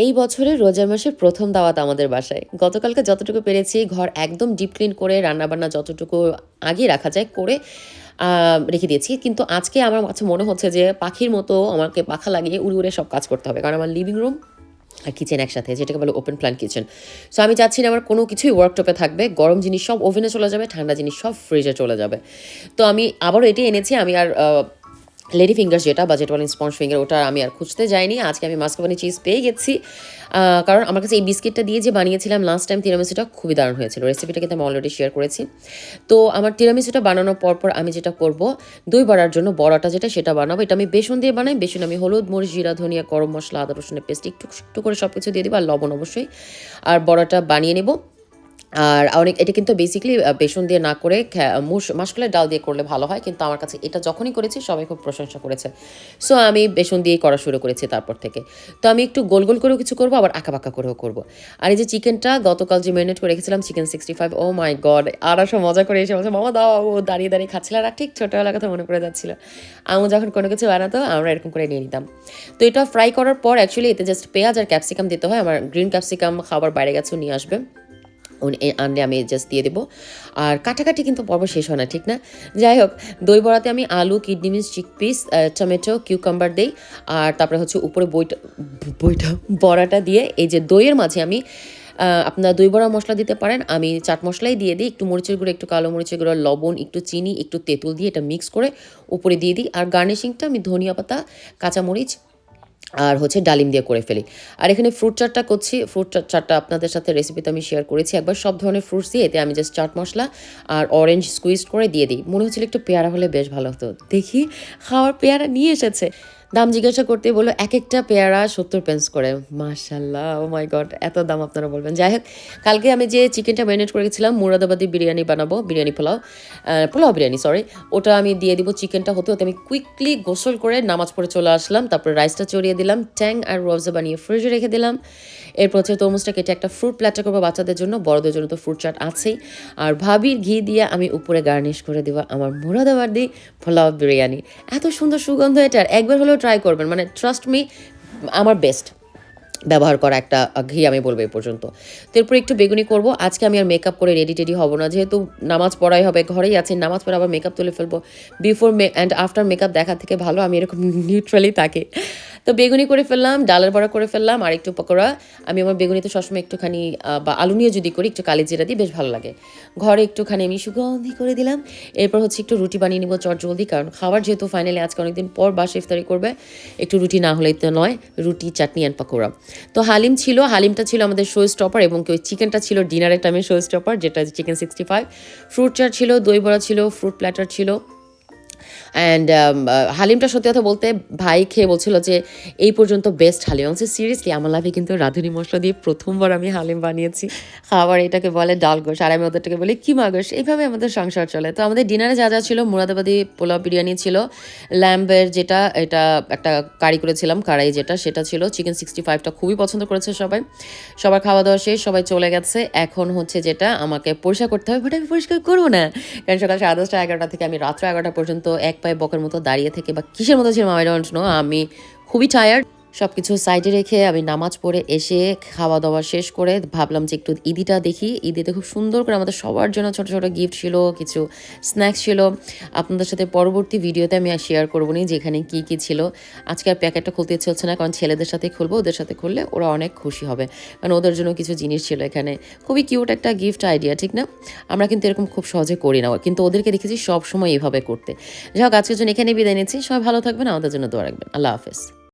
এই বছরের রোজা মাসের প্রথম দাওয়াত আমাদের বাসায়। গতকালকে যতটুকু পেরেছি ঘর একদম ডিপ ক্লিন করে রান্নাবান্না যতটুকু আগে রাখা যায় করে রেখে দিয়েছি। কিন্তু আজকে আমার কাছে মনে হচ্ছে যে পাখির মতো আমাকে পাখা লাগিয়ে উড়ে, উড়ে সব কাজ করতে হবে। কারণ আমার লিভিং রুম আর কিচেন একসাথে, যেটাকে বলে ওপেন প্ল্যান কিচেন। সো আমি চাচ্ছি না আমার কোনো কিছুই ওয়ার্কটপে থাকবে। গরম জিনিস সব ওভেনে চলে যাবে, ঠান্ডা জিনিস সব ফ্রিজে চলে যাবে। তো আমি আবারও এটি এনেছি। আমি আর লেডি ফিঙ্গার্স যেটা বলেন স্পঞ্জ ফিঙ্গার, ওটা আমি আর খুঁজতে যাইনি। আজকে আমি মাস্কাবানি চিজ পেয়ে গেছি। কারণ আমার কাছে এই বিস্কিটটা দিয়ে যে বানিয়েছিলাম লাস্ট টাইম তিরামিসুটা খুবই দারুণ হয়েছিল। রেসিপিটা কিন্তু আমি অলরেডি শেয়ার করেছি। তো আমার তিরামিসুটা বানানোর পর আমি যেটা করব, দই বড়ার জন্য বড়াটা সেটা বানাবো। এটা আমি বেসন দিয়ে বানাই। বেসন আমি হলুদ, মরিচ, জিরা, ধনিয়া, গরম মশলা, আদা রসুনের পেস্ট একটু একটু করে সব কিছু দিয়ে দিব, আর লবণ অবশ্যই। আর বড়াটা বানিয়ে নেব। আর এটা কিন্তু বেসিক্যালি বেসন দিয়ে না করে মাসকলাইয়ের ডাল দিয়ে করলে ভালো হয়। কিন্তু আমার কাছে এটা যখনই করেছি সবাই খুব প্রশংসা করেছে। সো আমি বেসন দিয়েই করা শুরু করেছি তারপর থেকে। তো আমি একটু গোল গোল করেও কিছু করবো, আবার আঁকা করেও করবো। আর এই যে চিকেনটা গতকাল যে ম্যারিনেট করে রেখেছিলাম, চিকেন 65, ও মাই গড! আর সব মজা করে এসে বলছে, মামা দাও। ও দাঁড়িয়ে দাঁড়িয়ে খাচ্ছিল, আর ঠিক ছোটোবেলার কথা মনে পড়ে যাচ্ছিল। আমি যখন কোনো কিছু বানাতো আমরা এরকম করে নিয়ে নিতাম। তো এটা ফ্রাই করার পর অ্যাকচুয়ালি এতে জাস্ট পেঁয়াজ আর ক্যাপসিকাম দিতে হয়। আমার গ্রিন ক্যাপসিকাম খাবার বাইরে গেছেও নিয়ে আসবে, আনলে আমি জাস্ট দিয়ে দেবো। আর কাটাকাটি কিন্তু পর্ব শেষ হয় না, ঠিক না? যাই হোক, দই বড়াতে আমি আলু, kidney beans, chickpeas, tomato, cucumber দিই। আর তারপরে হচ্ছে উপরে বড়াটা দিয়ে এই যে দইয়ের মাঝে আমি আপনার দই বড়া মশলা দিতে পারেন। আমি চাট মশলাই দিয়ে দিই, একটু মরিচের গুঁড়ো, একটু কালো মরিচের গুঁড়ো, লবণ, একটু চিনি, একটু তেঁতুল দিয়ে এটা মিক্স করে উপরে দিয়ে দিই। আর গার্নিশিংটা আমি ধনিয়া পাতা, কাঁচামরিচ আর হচ্ছে ডালিম দিয়ে করে ফেলি। আর এখানে ফ্রুট চাটটা করছি। ফ্রুট চাটটা আপনাদের সাথে রেসিপিতে আমি শেয়ার করেছি একবার। সব ধরনের ফ্রুটস দিয়ে এতে আমি জাস্ট চাট মশলা আর অরেঞ্জ স্কুইজ করে দিয়ে দিই। মনে হচ্ছিল একটু পেয়ারা হলে বেশ ভালো হতো। দেখি খাওয়ার পেয়ারা নিয়ে এসেছে। দাম জিজ্ঞাসা করতে বললো এক একটা পেয়ারা 70 পেন্স করে। মাশাল্লাহ, ও মাই গড! এত দাম আপনারা বলবেন। যাই হোক, কালকে আমি যে চিকেনটা ম্যারিনেট করে গেছিলাম, মুরাদাবাদি বিরিয়ানি বানাবো, পোলাও বিরিয়ানি, সরি। ওটা আমি দিয়ে দিব। চিকেনটা হতে হতে আমি কুইকলি গোসল করে নামাজ পড়ে চলে আসলাম। তারপরে রাইসটা চড়িয়ে দিলাম, ট্যাং আর রোবজা বানিয়ে ফ্রিজে রেখে দিলাম। এরপর হচ্ছে তরমুজটা কেটে একটা ফ্রুট প্ল্যাটার করবো বাচ্চাদের জন্য, বড়দের জন্য তো ফ্রুট চাট আছেই। আর ভাবির ঘি দিয়ে আমি উপরে গার্নিশ করে দেবো আমার মুরাদাবাদি পোলাও বিরিয়ানি। এত সুন্দর সুগন্ধ এটার, একবার হলেও ট্রাই করবেন। মানে ট্রাস্ট মি, আমার বেস্ট ব্যবহার করা একটা ঘি আমি বলবো এই পর্যন্ত। তো এরপর একটু বেগুনি করব। আজকে আমি আর মেকআপ করে রেডি হব না, যেহেতু নামাজ পড়াই হবে, ঘরেই আছি। নামাজ পড়ে আবার মেকআপ তুলে ফেলবো। বিফোর অ্যান্ড আফটার মেকআপ দেখার থেকে ভালো আমি এরকম নিউট্রালি থাকি। তো বেগুনি করে ফেললাম, ডালের বড়া করে ফেললাম, আর একটু পকোড়া। আমি আমার বেগুনিতে সবসময় একটুখানি বা আলু নিয়ে যদি করি একটু কালি জিরা দিই, বেশ ভালো লাগে। ঘরে একটুখানি আমি সুগন্ধি করে দিলাম। এরপর হচ্ছে একটু রুটি বানিয়ে নিব চটজলদি, কারণ খাবার যেহেতু ফাইনালি আজকে অনেকদিন পর বাসা ইফতারি করবে, একটু রুটি না হলেই তো নয়। রুটি, চাটনি অ্যান্ড পকোড়া। তো হালিমটা ছিল আমাদের শো স্টপার, এবং ওই চিকেনটা ছিল ডিনারের টাইমে শো স্টপার, যেটা চিকেন 65। ফ্রুট চাট ছিল, দই বড়া ছিল, ফ্রুট প্ল্যাটার ছিল। অ্যান্ড হালিমটা সত্যি কথা বলতে ভাই খেয়ে বলছিল যে এই পর্যন্ত বেস্ট হালিম। আমি সিরিয়াসলি আমার লাইফে কিন্তু রাঁধুনি মশলা দিয়ে প্রথমবার আমি হালিম বানিয়েছি। খাবার এটাকে বলে ডাল গোশ, আর আমি ওদেরটাকে বলি কিমা গোশ। এইভাবে আমাদের সংসার চলে। তো আমাদের ডিনারে যা ছিল, মুরাদাবাদি পোলাও বিরিয়ানি ছিল, ল্যাম্বের এটা একটা কারি করেছিলাম, সেটা ছিল। চিকেন 65টা খুবই পছন্দ করেছে সবাই। সবার খাওয়া দাওয়া শেষ, সবাই চলে গেছে। এখন হচ্ছে যেটা আমাকে পরিষ্কার করতে হবে, বাট আমি পরিষ্কার করবো না, কারণ সকাল 10:30 11টা থেকে আমি রাত্র 11টা পর্যন্ত এক পায়ে বকের মতো দাঁড়িয়ে থেকে বা কিসের মতো ছিলাম আই ডোন্ট নো। আমি খুবই টায়ার্ড। সব কিছু সাইডে রেখে আমি নামাজ পড়ে এসে খাওয়া দাওয়া শেষ করে ভাবলাম যে একটু ঈদিটা দেখি। ঈদিতে খুব সুন্দর করে আমাদের সবার জন্য ছোট ছোট গিফট ছিল, কিছু স্ন্যাক্স ছিল। আপনাদের সাথে পরবর্তী ভিডিওতে আমি আর শেয়ার করবো নি যেখানে কী কী ছিল। আজকে আর প্যাকেটটা খুলতে ইচ্ছে হচ্ছে না, কারণ ছেলেদের সাথে খুলবো, ওদের সাথে খুললে ওরা অনেক খুশি হবে, কারণ ওদের জন্য কিছু জিনিস ছিল এখানে। খুবই কিউট একটা গিফট আইডিয়া, ঠিক না? আমরা কিন্তু এরকম খুব সহজে করি না, কিন্তু ওদেরকে দেখেছি সব সময় এইভাবে করতে। যাই হোক, আজকের জন্য এখানে বিদায় নিচ্ছি। সবাই ভালো থাকবেন, আমাদের জন্য দোয়া রাখবেন। আল্লাহ হাফেজ।